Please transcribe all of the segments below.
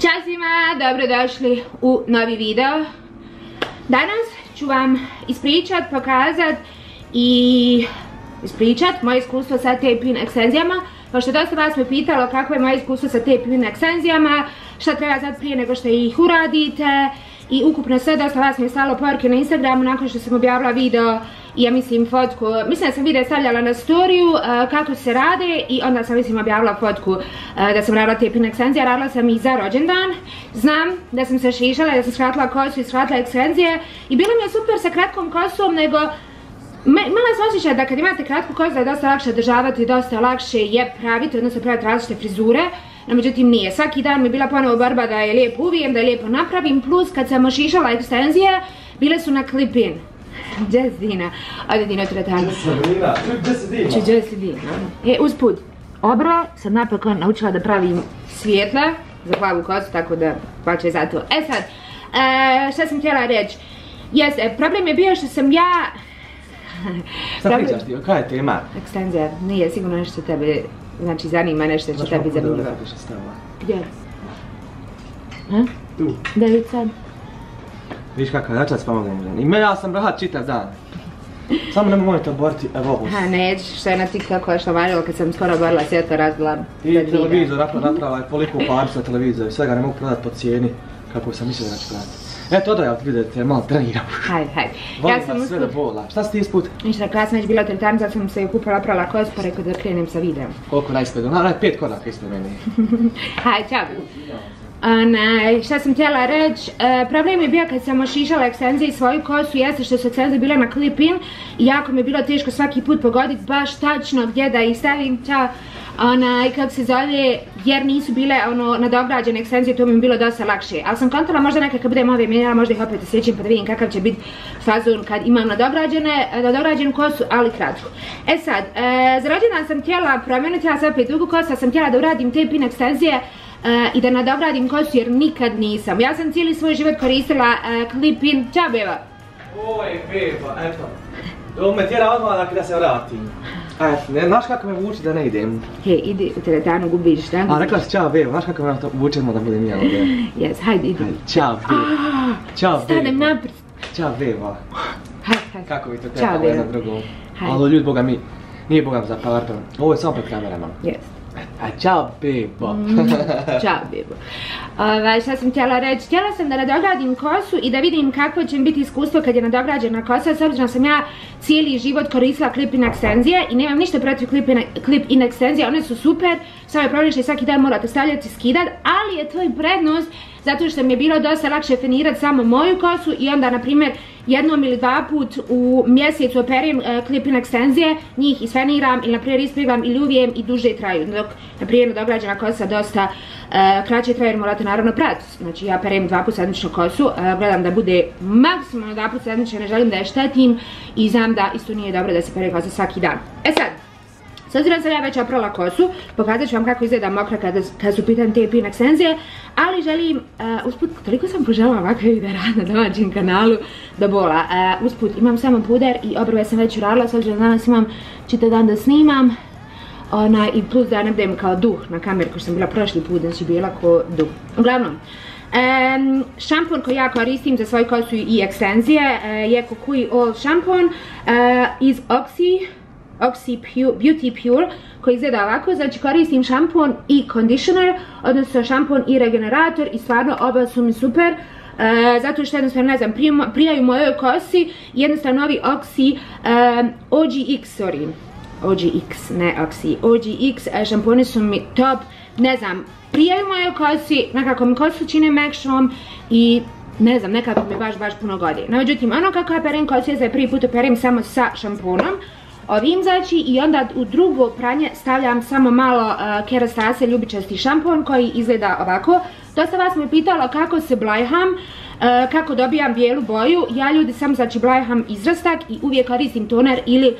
Ćao svima, dobrodošli u novi video. Danas ću vam ispričat, pokazat i ispričat moje iskustvo sa tape-in ekstenzijama. Pošto dosta vas me pitalo kako je moje iskustvo sa tape-in ekstenzijama, šta treba sad prije nego što ih uradite i ukupno sve. Dosta vas mi je slalo poruke na Instagramu nakon što sam objavila video i ja mislim fotku, mislim da sam video stavljala na storiju kako se rade i onda sam mislim objavila fotku da sam radila tape-in ekstenzije. Radila sam ih za rođendan, znam da sam se šišala, da sam skratila kosu i skratila ekstenzije i bilo mi je super sa kratkom kosom, nego imala sam osjećaj da kad imate kratku kosu da je dosta lakše održavati, dosta lakše je praviti, odnosno praviti različite frizure. No međutim nije, svaki dan mi je bila ponovo borba da je lijepo uvijem, da je lijepo napravim, plus kad sam ošišala ekstenzije, bile su na clip-in. Gdje si Dina? Ode Dina tretanu. Gdje si Dina? Usput, obrve sam napokon naučila da pravim svijetle za plavu kosu, tako da plaće za to. Sad, šta sam htjela reći? Problem je bio što sam ja... Šta pričaš ti, koja je tema? Ekstenzija, nije sigurno nešto tebe, znači zanima nešto će tebi zanimljivo. Znaš kako da stavila? Gdje? Tu. Da vidi sad. Viš kakav, ja ću vas pomognem ženi. Ja sam rahat čitav dan. Samo nemoj mojte oboriti, evo ovo. Neću, što je na TikToku što varilo kad sam skoro borila svjetlo razbila. I televizor, napravila je poliku paru sa televizora i svega ne mogu prodati po cijeni kako sam mislila da ću prodati. Eto, odaj ja vidjeti te malo treniram. Hajde. Volim vas sve da bola. Šta si ti isput? Ništa, kada sam već bila u teretani, zato sam se je kupila oprala kosu pa rekao da krenem sa videom. Koliko na ispred? 5 koraka ispred meni. Hajde, čao. Šta sam htjela reći, problem je bio kad sam ošišala ekstenzije i svoju kosu, jeste što su ekstenzije bile na clip-in i jako mi je bilo teško svaki put pogoditi baš tačno gdje da ih stavim, kako se zove, jer nisu bile nadograđene ekstenzije, to mi je bilo dosta lakše. Ali sam kontala možda neka kad budem ove mijenjala, možda ih opet osjećam pa da vidim kakav će biti fazon kad imam nadograđenu kosu, ali kratko. Sad, za rođendan sam htjela promijeniti, ja sam opet dugu kosu, sam htjela da uradim tape-in ekstenzije i da nadogradim kosu jer nikad nisam. Ja sam cijeli svoj život koristila clip-in. Ćao beba. Oj beba, eto. Ovo me tjera odmah da se vratim. Znaš kako me vuče da ne idem? Hej, idi u teretanu, gubiš, da? A rekla si čao beba, znaš kako me vuče da budem ja ovdje? Jes, hajde idi. Čao beba. Čao beba. Stanem naprijed. Čao beba. Hajde. Kako bi to tepalo jedno drugom? Ali ljudi, boga mi, nije boga za pardon. Ovo je samo pred kamerama. Jes. Čao bebo. Čao bebo. Šta sam htjela reći? Htjela sam da nadogradim kosu i da vidim kako će mi biti iskustvo kad je nadograđena kosa. S obzirom sam ja cijeli život koristila clip-in ekstenzije i nemam ništa protiv clip-in ekstenzije, one su super. Samo je problem što svaki dan morate stavljati i skidat, ali je to i prednost zato što mi je bilo dosta lakše fenirati samo moju kosu i onda, na primjer, jednom ili dva put u mjesecu operim clip-in ekstenzije, njih isfeniram ili, na primjer, ispeglam ili uvijem i duže traju. Dok, na primjer, nadograđena kosa dosta kraće traje jer morate naravno prati. Znači, ja perim 2 puta sedmično kosu, gledam da bude maksimalno 2 puta sedmično, ne želim da je štetim i znam da isto nije dobro da se pere kosa svaki dan. Sad, s obzirom sam ja već oprala kosu, pokazat ću vam kako izgleda mokra kada su pitan tape-in ekstenzije, ali želim, usput, toliko sam poželjela ovakav video rad na domaćem kanalu da bola. Usput, imam samo puder i obrve sam već uradila, s obzirom danas imam čitav dan da snimam, i plus da ne budem kao duh na kameru, ko što sam bila prošli put, znači bila ko duh. Uglavnom, šampon koji ja koristim za svoju kosu i ekstenzije je Kukui All šampon iz Oxy Beauty Pure koji izgleda ovako, znači koristim šampon i conditioner, odnosno šampon i regenerator i stvarno oba su mi super. Zato što jednostavno, ne znam, prijaju mojoj kosi jednostavno ovi Oxy OGX šamponi su mi top, ne znam, prijaju mojoj kosi, nekako mi kosu čine mekšom i ne znam, nekako mi baš puno godi. No, međutim, ono kako ja perim kosu je za prvi put perim samo sa šamponom, ovim znači, i onda u drugo pranje stavljam samo malo Kerastase ljubičasti šampon koji izgleda ovako. Dosta vas me pitalo kako se blajham, kako dobijam bijelu boju. Ja, ljudi, sam znači blajham izrastak i uvijek koristim toner ili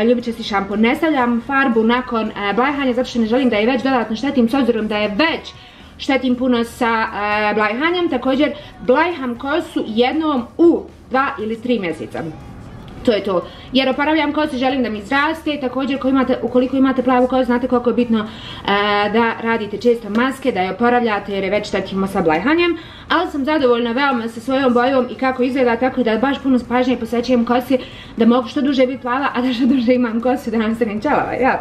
ljubičasti šampon. Ne stavljam farbu nakon blajhanja zato što ne želim da je već dodatno štetim, s obzirom da je već štetim puno sa blajhanjem. Također blajham kosu jednom u 2 ili 3 mjeseca. To je to. jer oporavljam kosu, želim da mi izraste. Također ukoliko imate plavu kosu, znate koliko je bitno da radite često maske, da je oporavljate jer je već takimo sa blajhanjem, ali sam zadovoljna veoma sa svojom bojom i kako izgleda, tako da baš puno pažnje posvećujem kosi, da mogu što duže biti plava, a da što duže imam kosu, da nam se ne čelava, jel?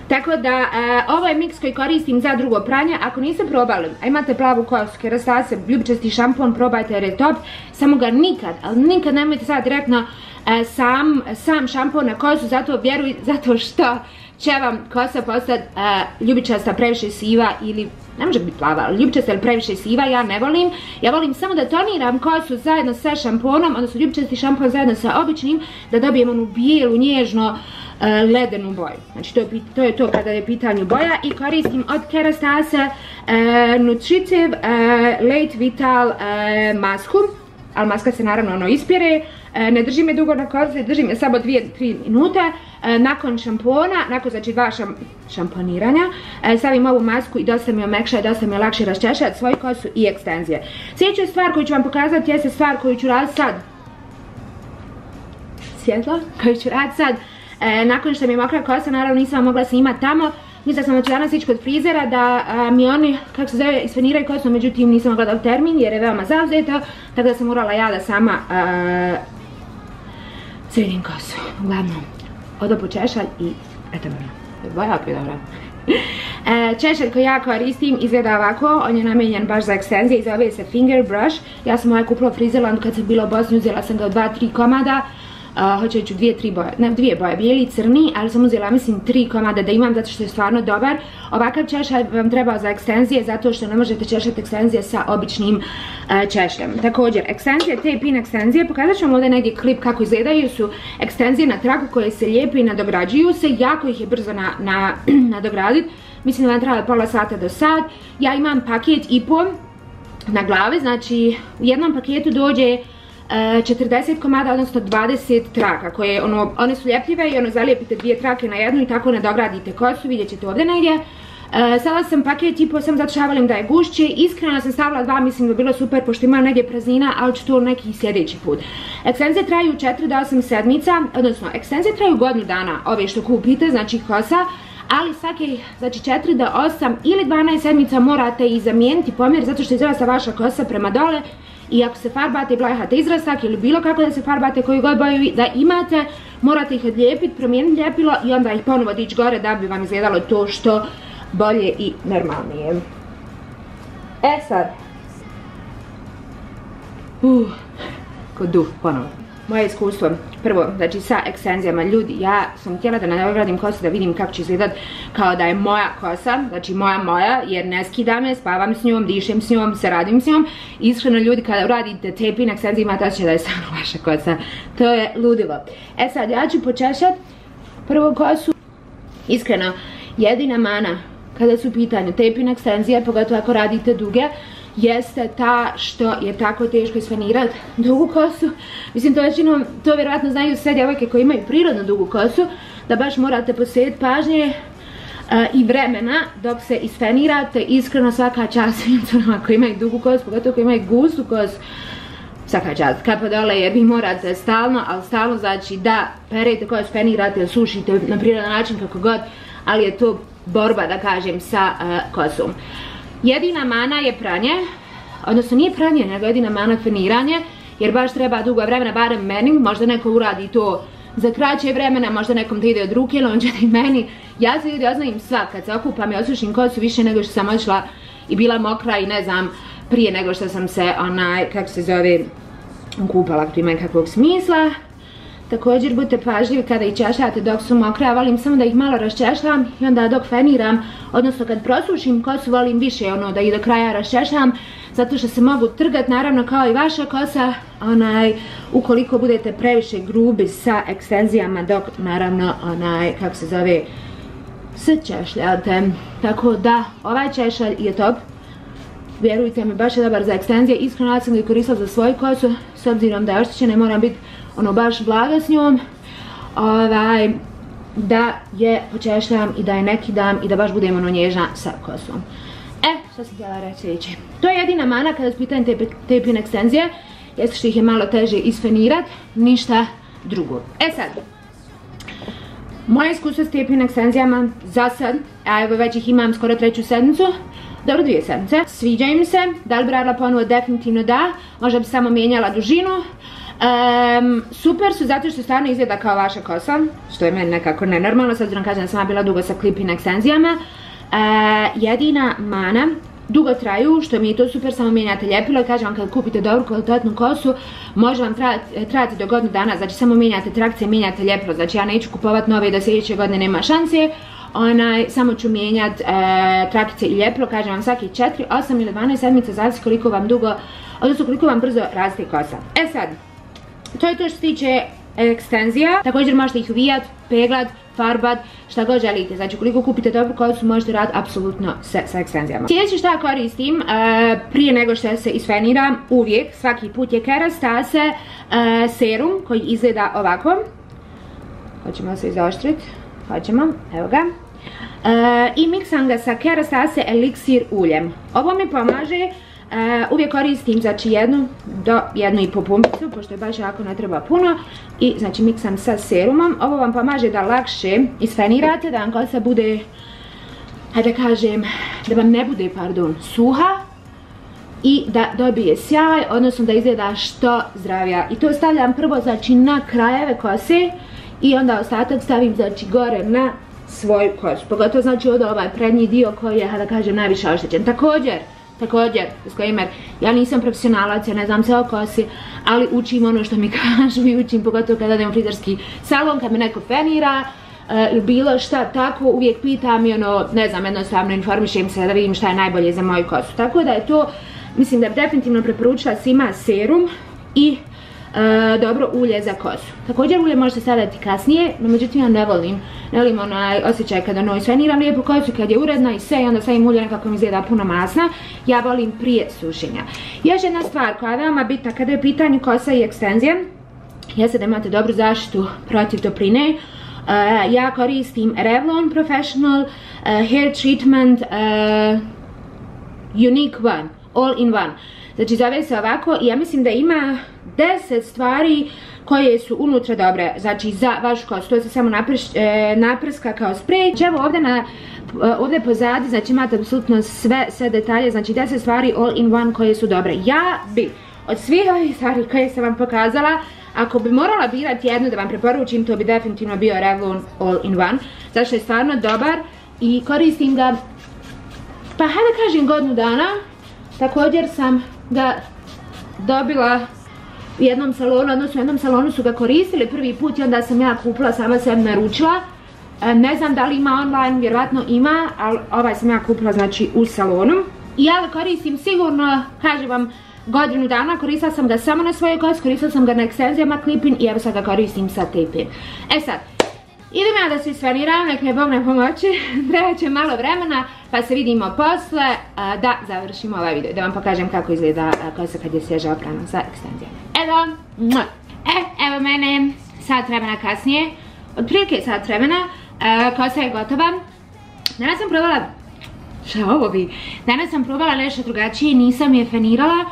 Tako da ovo je miks koji koristim za drugo pranje. Ako niste probali, a imate plavu kosu, Kerastase ljubičasti šampon, probajte jer je top, samo ga nikad, ali nikad nemojte sad direktno sam šampon na kosu, zato što će vam kosa postati ljubičasta, previše siva ili, ne može biti plava, ali ljubičasta ili previše siva, ja ne volim. Ja volim samo da toniram kosu zajedno sa šamponom, odnosno ljubičasti šampon zajedno sa običnim, da dobijem onu bijelu, nježno, ledenu boju. Znači to je to kada je pitanju boja i koristim od Kerastase Nutritive Late Vital masku, ali maska se naravno ispire, ne drži me dugo na kosi, drži me samo 2-3 minute. Nakon šampona, nakon znači 2 šamponiranja, stavim ovu masku i dosta mi omekša i dosta mi je lakše raščešati svoju kosu i ekstenzije. Sljedeća stvar koju ću vam pokazati jeste stvar koju ću raditi sad. Svjetlo? Koju ću raditi sad. Nakon što mi je mokra kosa, naravno nisam mogla snimati tamo. Mislila sam da ću danas ići kod frizera da mi oni, kako se zove, isfeniraju kosu, međutim nisam mogla dati termin jer je veoma zauzeto, tako da sam morala ja da sama sredim kosu. Uglavnom, odo po češalj i eto me. Boja opet dobro. Češalj koji ja koristim izgleda ovako, on je namijenjen baš za ekstenzije i zove se Finger Brush. Ja sam ovaj kupila u Frizerlandu kad sam bila u Bosni, uzela sam ga od 2-3 komada. Hoću reći 2-3 boje, ne 2 boje, bijeli i crni, ali sam uzela mislim 3 komada da imam zato što je stvarno dobar. Ovakav češalj vam treba za ekstenzije zato što ne možete češati ekstenzije sa običnim češljem. Također, ekstenzije, te pin ekstenzije, pokazat ću vam ovdje negdje klip kako izgledaju, su ekstenzije na traku koje se lijepe i nadograđuju se, jako ih je brzo nadograditi, mislim da vam treba pola sata do sat. Ja imam paket i pol na glavi, znači u jednom paketu dođe 40 komada, odnosno 20 traka koje one su ljepljive i zalijepite 2 trake na jednu i tako nadogradite kosu, vidjet ćete ovdje negdje. Sada sam paket i po sam zato što ja volim da je gušće, iskreno sam stavila 2, mislim da je bilo super pošto imam negdje praznina, ali ću to neki sljedeći put. Ekstenzije traju 4 do 8 sedmica, odnosno ekstenzije traju godinu dana, ove što kupite, znači kosa, ali svake, znači 4 do 8 ili 12 sedmica morate i zamijeniti pomjer zato što izrasta vaša kosa prema dole. I ako se farbate i blajhate izrastak ili bilo kako da se farbate koju god boju da imate, morate ih odlijepiti, promijeniti ljepilo i onda ih ponovo dići gore da bi vam izgledalo to što bolje i normalnije. Sad. Ko duh, ponovo. Moje iskustvo, prvo, znači sa ekstenzijama, ljudi, ja sam htjela da nadogradim kosu da vidim kako će izgledat kao da je moja kosa, znači moja, jer ne skidam je, spavam s njom, dišem s njom, se radim s njom. Iskreno ljudi, kada uradite te pin ekstenzije imate osjećaj da je stvarno vaša kosa, to je ludilo. Sad, ja ću počešat prvo kosu. Iskreno, jedina mana kada su u pitanju te pin ekstenzije, pogotovo ako radite duge, jeste ta što je tako teško isfenirati dugu kosu. Mislim, to vjerojatno znaju sve djevojke koje imaju prirodno dugu kosu, da baš morate posvetiti pažnje i vremena dok se isfenirate. Iskreno svaka čast svim curama koji imaju dugu kosu, pogotovo koji imaju gustu kosu, svaka čast, kapa dole, jer vi morate stalno, ali stalno znači da perete kosu, fenirate, sušite na prirodan način kako god, ali je to borba, da kažem, sa kosom. Jedina mana je pranje, odnosno nije pranje, nego jedina mana feniranje, jer baš treba dugo vremena, barem meni, možda neko uradi to za kraće vremena, možda nekom te ide od ruke, ili i meni. Ja se ljudi oznajim sva, kad se okupam i osušim kosu više nego što sam odšla i bila mokra i ne znam, prije nego što sam se, kako se zove, kupala, ako to ima nekakvog smisla. Također budite pažljivi kada ih češljate dok su mokre, ja volim samo da ih malo raščešljam i onda dok feniram, odnosno kad prosušim kosu volim više da ih do kraja raščešljam, zato što se mogu trgati naravno kao i vaša kosa, ukoliko budete previše grubi sa ekstenzijama dok naravno kako se zove, se češljate. Tako da ovaj češalj je top, vjerujte mi, baš je dobar za ekstenzije, iskreno ja sam ga koristila za svoju kosu, s obzirom da je oštećena i moram biti baš blaga s njom, da je počešljam i da je ne kidam i da baš budem nježna sa kosom. Što sam htjela reći sljedeće. To je jedina mana kada su pitanje te pin ekstenzije, jeste što ih je malo teže isfenirat, ništa drugo. Sad, Moje iskustvo s taping ekstenzijama za sad, a evo već ih imam skoro 3. sedmicu, dobro 2 sedmice, sviđa im se, da li bi radila ponovo, definitivno da, možda bi samo mijenjala dužinu. Super su zato što stvarno izgleda kao vaša kosa, što je meni nekako nenormalno, s obzirom kažem da sam ja bila dugo sa clip-in ekstenzijama. Jedina mana, dugo traju, što mi je to super, samo mijenjate ljepilo i kažem vam kad kupite dobru kvalitetnu kosu može vam trajati do godinu dana, znači samo mijenjate trakcije, mijenjate ljepilo, znači ja neću kupovati nove da sljedeće godine nema šanse, samo ću mijenjati trakice i ljepilo, kažem vam svaki 4, 8 ili 12 sedmica, zavisi koliko vam dugo, odnosno koliko vam brzo raste kosa. E sad, to je to što se tiče ekstenzija, također možete ih uvijati, peglat, farbat, šta god želite, znači koliko kupite dobru kosu možete raditi apsolutno sa ekstenzijama. Sljedeće šta koristim prije nego što se isfeniram, uvijek, svaki put je Kerastase serum koji izgleda ovako. Hoćemo se izoštriti, hoćemo, evo ga. I miksam ga sa Kerastase eliksir uljem. Ovo mi pomaže, uvijek koristim znači 1 do 1,5 pumpicu, pošto je baš jako ne treba puno, i znači miksam sa serumom. Ovo vam pomaže da lakše isfenirate, da vam kosa bude, hajde kažem, da vam ne bude, suha i da dobije sjaj, odnosno da izgleda što zdravija. I to stavljam prvo znači na krajeve kose i onda ostatak stavim znači gore na svoju kosu, pogotovo znači ovdje ovaj prednji dio koji je, da kažem, najviše oštećen. Također, disclaimer, ja nisam profesionalac, ja ne znam sve o kosi, ali učim ono što mi kažu i učim pogotovo kada idem u frizerski salon, kad me neko fenira ili bilo šta tako, uvijek pitam i ono, ne znam, jednostavno informišem se da vidim šta je najbolje za moju kosu. Tako da je to, mislim da bi definitivno preporučila svima serum i dobro ulje za kosu. Također ulje možete stavljati kasnije, no međutim ja ne volim onaj osjećaj kada ono isfeniram lijepo kosu, kad je uredna i sve, i onda stavim ulje nekako mi izgleda puno masna. Ja volim prije sušenja. Još jedna stvar koja je veoma bitna kada je u pitanju kosa i ekstenzije, jeste da imate dobru zaštitu protiv topline. Ja koristim Revlon Professional Hair Treatment Unique One, All in One. Znači zove se ovako i ja mislim da ima 10 stvari koje su unutra dobre, znači za vašu kosu. To se samo naprska kao sprej. Evo ovdje pozadi, znači imate apsolutno sve detalje, znači 10 stvari all in one koje su dobre. Ja bi od svih ovih stvari koje sam vam pokazala, ako bi morala birati jednu da vam preporučim, to bi definitivno bio Revlon All in One, zato što je stvarno dobar i koristim ga, pa hajde kažem godinu dana. Također sam ga dobila u jednom salonu, odnosno u jednom salonu su ga koristili prvi put i onda sam ja kupila, sama sam naručila. Ne znam da li ima online, vjerojatno ima, ali ovaj sam ja kupila znači u salonu. I ja ga koristim sigurno, kažem vam, godinu dana, koristila sam ga samo na svojoj kosi, koristila sam ga na ekstenzijama, clip-in i evo sad ga koristim sa tape-in. E sad, idem ja da se isfeniram, nek me Bog ne pomoći, treba će malo vremena, pa se vidimo posle da završimo ovaj video, da vam pokažem kako izgleda kosa kad je svježa oprana sa ekstenzijama. Evo mene sat vremena kasnije, otprilike sat vremena, kosa je gotova. Danas sam probala, danas sam probala nešto drugačije, nisam je fenirala,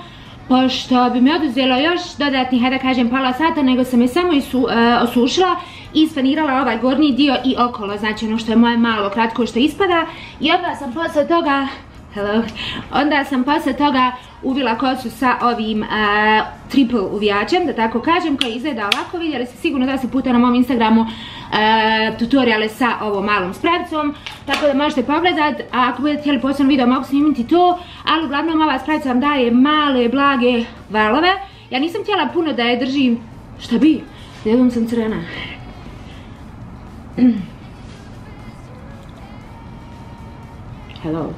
pošto bi mi oduzelo još dodatnih, hajde da kažem, pola sata, nego sam je samo osušila i isfenirala ovaj gornji dio i okolo, znači ono što je moje malo kratko što ispada, i onda sam posle toga uvila kosu sa ovim triple uvijačem, da tako kažem, koji izgleda ovako. Vidjeli ste sigurno da se puta na mom Instagramu tutoriale sa ovom malom sprejicom, tako da možete pogledat, a ako budete htjeli posebno video mogu snimiti to, ali uglavnom ova sprejica vam daje male, blage valove. Ja nisam htjela puno da je držim, šta bi, jednom sam crvena. Hello.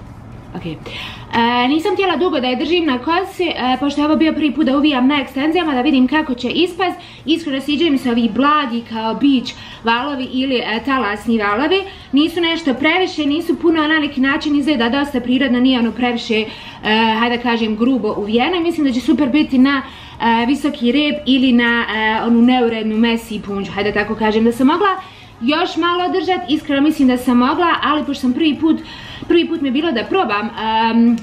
Nisam htjela dugo da je držim na kosi, pošto je ovo bio prvi put da uvijam na ekstenzijama, da vidim kako će ispast. Iskreno sviđaju mi se ovi blagi kao beach valovi ili talasni valovi. Nisu nešto previše, nisu puno, na neki način izgleda dosta prirodno, nije ono previše, hajde da kažem, grubo uvijeno. Mislim da će super biti na visoki rep ili na onu neurednu mesi punđu, hajde da tako kažem. Da sam mogla još malo održati, iskreno mislim da sam mogla, ali pošto sam prvi put mi je bilo da probam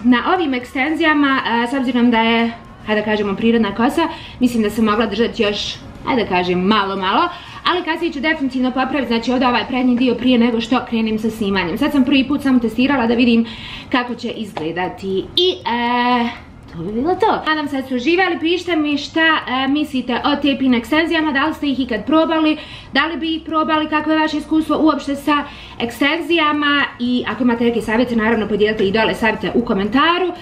na ovim ekstenzijama, s obzirom da je, hajde da kažemo, prirodna kosa, mislim da sam mogla držati još, hajde da kažem, malo, ali kasnije ću definitivno popraviti, znači ovdje ovaj prednji dio prije nego što krenem sa snimanjem. Sad sam prvi put samo testirala da vidim kako će izgledati i to bi bilo to. Nadam se da ste uživali, pišite mi šta mislite o taping ekstenzijama, da li ste ih ikad probali, da li bi ih probali, kako je vaše iskustvo uopšte sa ekstenzijama i ako imate neke savjete, naravno podijelite i dole savjete u komentaru.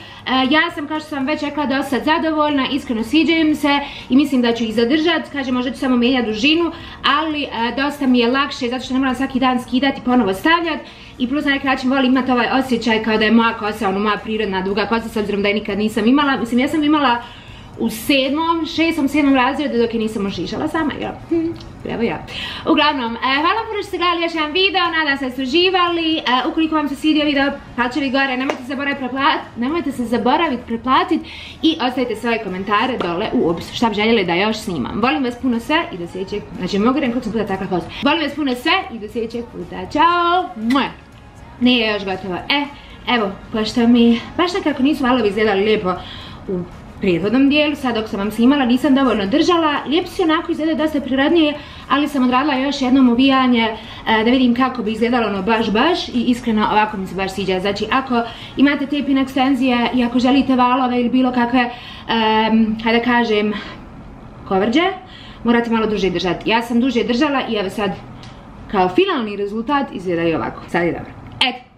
Ja sam, kao što sam već rekla, dosta zadovoljna, iskreno sviđaju mi se i mislim da ću ih zadržati, kažem možda ću samo mijenjati dužinu, ali dosta mi je lakše zato što ne moram svaki dan skidati i ponovo stavljati. I plus na neki način volim imati ovaj osjećaj kao da je moja kosa, ono moja prirodna duga kosa, s obzirom da je nikad nisam imala. Mislim, ja sam imala u 6., 7. razredu dok je nisam ošišala sama, jel? Evo ja. Uglavnom, hvala puno što ste gledali još jedan video, nadam se da ste uživali. Ukoliko vam se svidio video, palčevi gore, nemojte se zaboraviti preplatiti i ostavite svoje komentare dole u opisu šta bi željeli da još snimam. Volim vas puno sve i do sljedećeg, znači mogu reći koliko sam puta takva kosa. Volim vas puno sve i do sljedećeg puta. Ćao! Nije još gotovo. Evo, pošto mi baš nekako nisu valovi izgledali lijepo u prethodnom dijelu, sad dok sam vam snimala nisam dovoljno držala, lijepo si onako izgledaju dosta prirodnije, ali sam odradila još jednom uvijanje da vidim kako bi izgledalo ono baš i iskreno ovako mi se baš sviđa. Znači ako imate taping ekstenzije i ako želite valove ili bilo kakve, hajde kažem, kovrđe, morate malo duže držati. Ja sam duže držala i evo sad kao finalni rezultat izgledaju ovako. Sad je dobro. Eto.